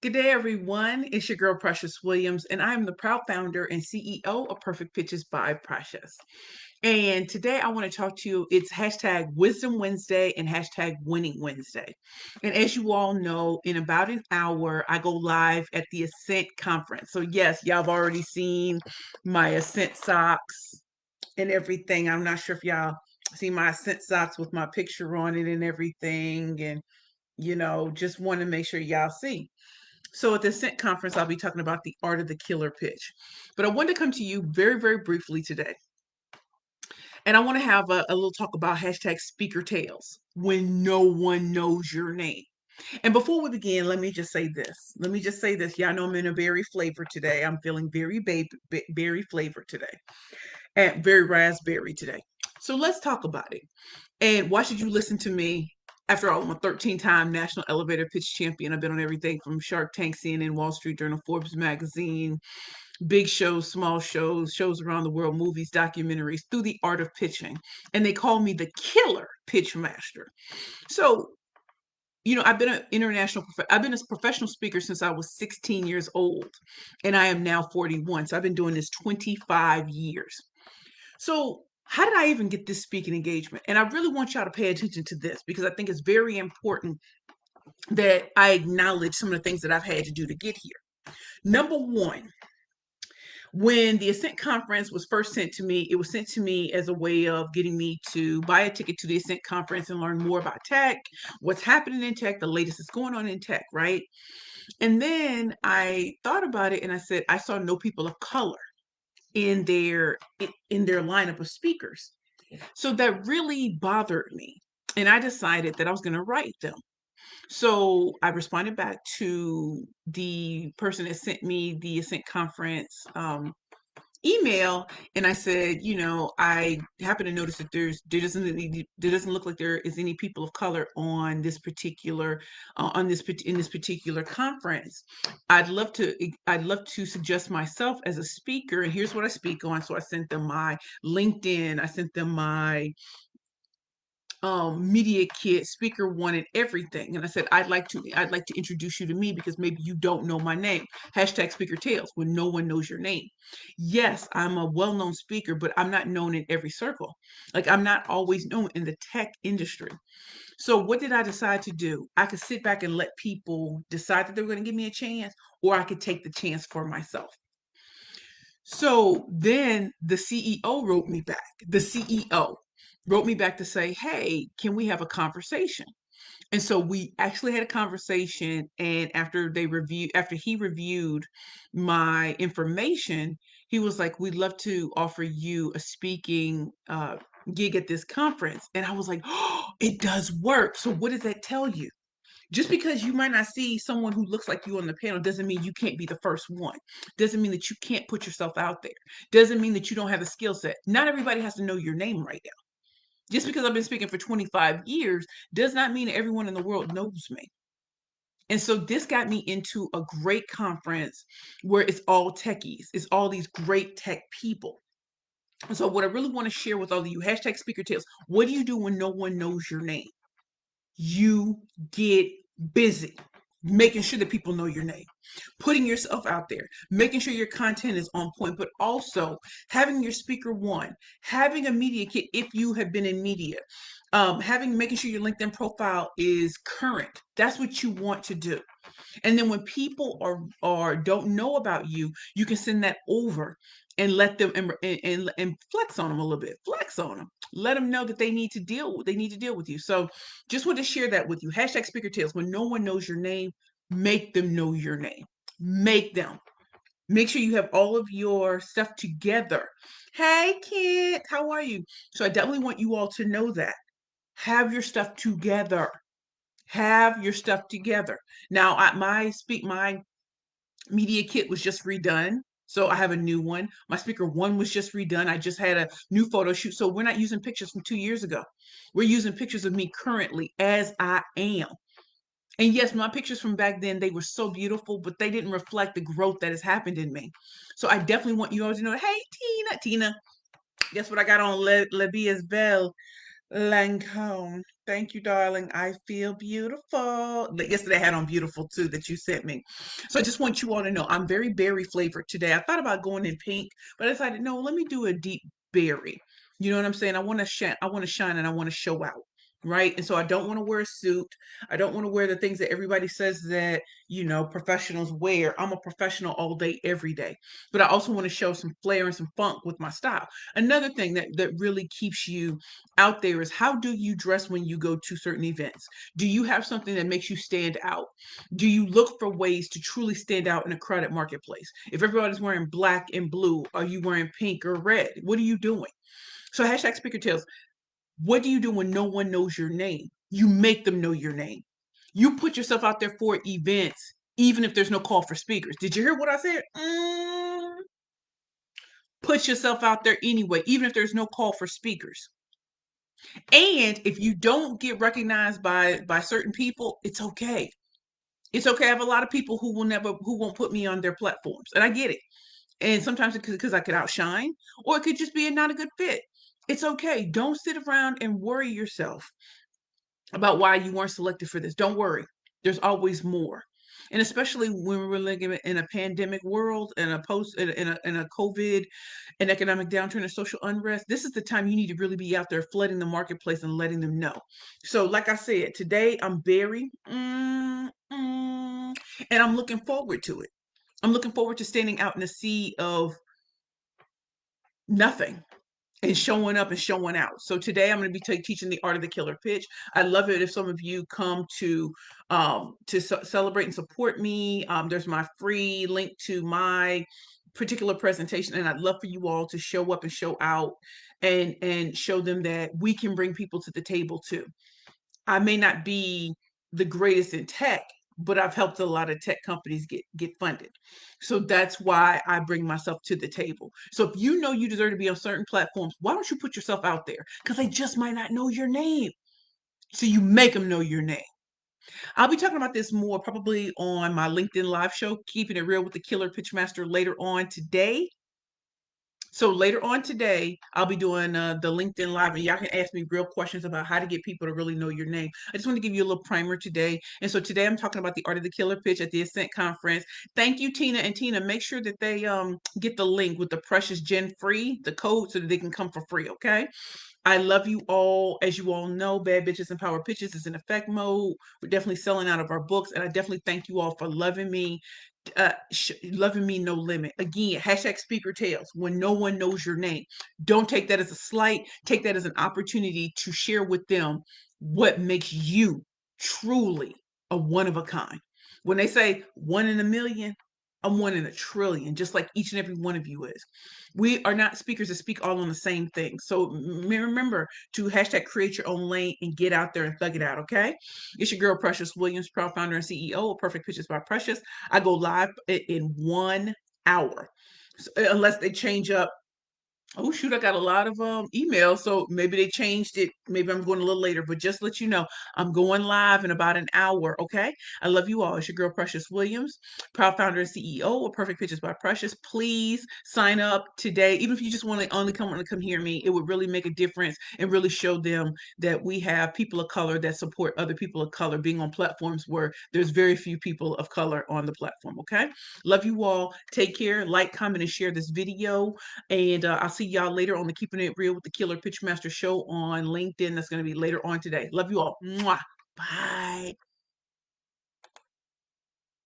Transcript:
Good day, everyone. It's your girl, Precious Williams, and I'm the proud founder and CEO of Perfect Pitches by Precious. And today I want to talk to you. It's hashtag Wisdom Wednesday and hashtag Winning Wednesday. And as you all know, in about an hour, I go live at the Ascent Conference. So, yes, y'all have already seen my Ascent socks and everything. I'm not sure if y'all see my Ascent socks with my picture on it and everything. And, just want to make sure y'all see. So at the Ascent conference, I'll be talking about the art of the killer pitch. But I want to come to you very, very briefly today. And I want to have a little talk about hashtag speaker tales when no one knows your name. And before we begin, let me just say this. Let me just say this. Y'all know I'm in a berry flavor today. I'm feeling very berry flavor today and very raspberry today. So let's talk about it. And why should you listen to me? After all, I'm a 13-time national elevator pitch champion. I've been on everything from Shark Tank, CNN, Wall Street Journal, Forbes magazine, big shows, small shows, shows around the world, movies, documentaries, through the art of pitching. And they call me the killer pitch master. So, I've been a professional speaker since I was 16 years old, and I am now 41. So I've been doing this 25 years. So, how did I even get this speaking engagement? And I really want y'all to pay attention to this because I think it's very important that I acknowledge some of the things that I've had to do to get here. Number one, when the Ascent conference was first sent to me, it was sent to me as a way of getting me to buy a ticket to the Ascent conference and learn more about tech, what's happening in tech, the latest that's going on in tech, right? And then I thought about it and I said, I saw no people of color in their lineup of speakers. So that really bothered me. And I decided that I was going to write them. So I responded back to the person that sent me the Ascent conference email, and I said, I happen to notice that there doesn't look like there is any people of color on this particular in this particular conference. I'd love to suggest myself as a speaker, and here's what I speak on. So I sent them my LinkedIn, I sent them my media kit, speaker one, and everything. And I said, I'd like to introduce you to me because maybe you don't know my name. Hashtag speaker tales when no one knows your name. Yes, I'm a well-known speaker, but I'm not known in every circle. Like I'm not always known in the tech industry. So what did I decide to do? I could sit back and let people decide that they were going to give me a chance, or I could take the chance for myself. So then the CEO wrote me back. The CEO wrote me back to say, hey, can we have a conversation? And so we actually had a conversation. And after he reviewed my information, he was like, we'd love to offer you a speaking gig at this conference. And I was like, oh, it does work. So what does that tell you? Just because you might not see someone who looks like you on the panel doesn't mean you can't be the first one. Doesn't mean that you can't put yourself out there. Doesn't mean that you don't have a skill set. Not everybody has to know your name right now. Just because I've been speaking for 25 years does not mean that everyone in the world knows me. And so this got me into a great conference where it's all techies, it's all these great tech people. And so what I really want to share with all of you, hashtag speaker tales, what do you do when no one knows your name? You get busy making sure that people know your name, putting yourself out there, making sure your content is on point, but also having your speaker one, having a media kit if you have been in media, making sure your LinkedIn profile is current. That's what you want to do. And then when people are don't know about you, you can send that over and let them and flex on them a little bit. Flex on them. Let them know that they need to deal with you. So just want to share that with you. Hashtag speaker tales. When no one knows your name, make them know your name. Make them. Make sure you have all of your stuff together. Hey, Kent, how are you? So I definitely want you all to know that. Have your stuff together. Have your stuff together. Now, my media kit was just redone. So I have a new one. My speaker one was just redone. I just had a new photo shoot. So we're not using pictures from 2 years ago. We're using pictures of me currently as I am. And yes, my pictures from back then, they were so beautiful, but they didn't reflect the growth that has happened in me. So I definitely want you all to know, hey, Tina, guess what I got on Le Bia's Belle Lancome? Thank you, darling. I feel beautiful. Yesterday I had on beautiful too that you sent me. So I just want you all to know I'm very berry flavored today. I thought about going in pink, but I decided no, let me do a deep berry. You know what I'm saying? I want to shine, I want to shine and I want to show out. Right. And so I don't want to wear a suit. I don't want to wear the things that everybody says that, professionals wear. I'm a professional all day, every day. But I also want to show some flair and some funk with my style. Another thing that really keeps you out there is how do you dress when you go to certain events? Do you have something that makes you stand out? Do you look for ways to truly stand out in a crowded marketplace? If everybody's wearing black and blue, are you wearing pink or red? What are you doing? So hashtag speaker tales. What do you do when no one knows your name? You make them know your name. You put yourself out there for events, even if there's no call for speakers. Did you hear what I said? Put yourself out there anyway, even if there's no call for speakers. And if you don't get recognized by certain people, it's okay. It's okay. I have a lot of people who won't put me on their platforms, and I get it. And sometimes it's because I could outshine, or it could just be not a good fit. It's okay. Don't sit around and worry yourself about why you weren't selected for this. Don't worry. There's always more. And especially when we're living in a pandemic world and a COVID and economic downturn and social unrest, this is the time you need to really be out there flooding the marketplace and letting them know. So, like I said, today I'm very, and I'm looking forward to it. I'm looking forward to standing out in a sea of nothing and showing up and showing out. So today I'm going to be teaching the art of the killer pitch. I love it if some of you come to celebrate and support me. There's my free link to my particular presentation, and I'd love for you all to show up and show out and show them that we can bring people to the table too. I may not be the greatest in tech, but I've helped a lot of tech companies get funded. So that's why I bring myself to the table. So if you know you deserve to be on certain platforms, why don't you put yourself out there? Because they just might not know your name. So you make them know your name. I'll be talking about this more probably on my LinkedIn live show, Keeping It Real with the Killer Pitchmaster later on today. So later on today, I'll be doing the LinkedIn Live, and y'all can ask me real questions about how to get people to really know your name. I just want to give you a little primer today. And so today I'm talking about the art of the killer pitch at the Ascent Conference. Thank you, Tina. And Tina, make sure that they get the link with the Precious Gen free, the code, so that they can come for free, okay? I love you all. As you all know, Bad Bitches and Power Pitches is in effect mode. We're definitely selling out of our books, and I definitely thank you all for loving me no limit. Again, hashtag speaker tales when no one knows your name. Don't take that as a slight. Take that as an opportunity to share with them what makes you truly a one of a kind. When they say one in a million, I'm one in a trillion, just like each and every one of you is. We are not speakers that speak all on the same thing. So remember to hashtag create your own lane and get out there and thug it out, okay? It's your girl, Precious Williams, proud founder and CEO of Perfect Pitches by Precious. I go live in 1 hour. So, unless they change up. Oh shoot, I got a lot of emails, so maybe they changed it. Maybe I'm going a little later, but just let you know, I'm going live in about an hour, okay? I love you all. It's your girl Precious Williams, proud founder and CEO of Perfect Pitches by Precious. Please sign up today. Even if you just want to come hear me, it would really make a difference and really show them that we have people of color that support other people of color being on platforms where there's very few people of color on the platform, okay? Love you all. Take care. Like, comment, and share this video. And I'll see y'all later on the Keeping It Real with the Killer Pitchmaster show on LinkedIn. That's going to be later on today. Love you all. Mwah. Bye.